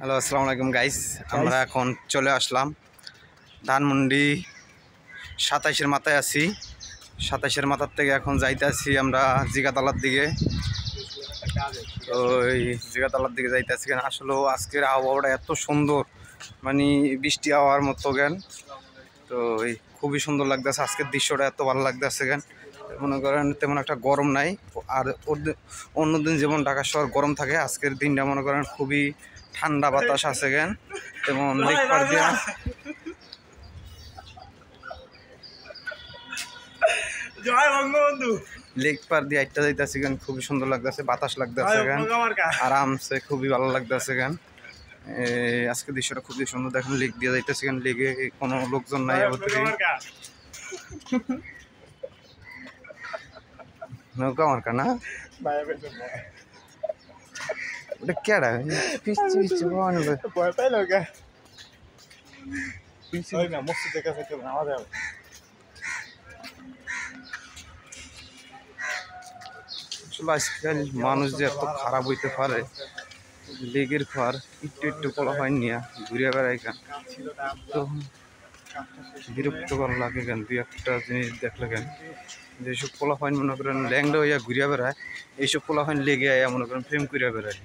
Hello, আসসালামু আলাইকুম guys. আমরা এখন চলে আসলাম ধানমন্ডি ২৭-এর মাথায় আছি। ২৭-এর মাথার থেকে এখন যাইতেছি আমরা জিগাতলার দিকে। তো এই জিগাতলার দিকে যাইতেছি কেন, আসলেও আজকের আবহাওয়াটা এত সুন্দর, মানে বৃষ্টি হওয়ার মতো জ্ঞান। তো এই খুবই সুন্দর লাগতেছে, আজকের দৃশ্যটা এত ভালো লাগতেছে জ্ঞান। মনে করেন তেমন একটা গরম নাই, আর অন্যদিন যেমন ঢাকা শহর গরম থাকে, আজকের দিনটা মনে করেন খুবই ঠান্ডা বাতাস আছে জ্ঞান। তেমন লেক পার দিয়া লেক পার দিয়ে একটা যাইতেছে গান, খুবই সুন্দর লাগতেছে, বাতাস লাগতেছে গান, আরামসে খুবই ভালো লাগতেছে গান। আজকে দৃশ্যটা খুবই সুন্দর, দেখেন লেক দিয়ে যাইতেছে গান, লেগে কোনো লোকজন নাই। নৌকা মার্কা না ওটা কেডা পিচ্ছি পিচ্ছি ভয় পাই নৌকা না মসজিদের কাছে কেউ নামাজ হবে। আসলে আজকাল মানুষ যে এত খারাপ হইতে পারে, লেগের খোয়ার একটু একটু কলা হয় নিয়ে ঘুরে বেড়াই কেন, তো বিরক্তকর লাগে কেন। দুই একটা জিনিস দেখলে কেন, যেসব পোলা হয় মনে করেন ল্যাংডা হইয়া ঘুরিয়া বেড়ায়, এইসব পোলা হয় লেগে আয়া মনে করেন প্রেম করিয়া বেড়ায়।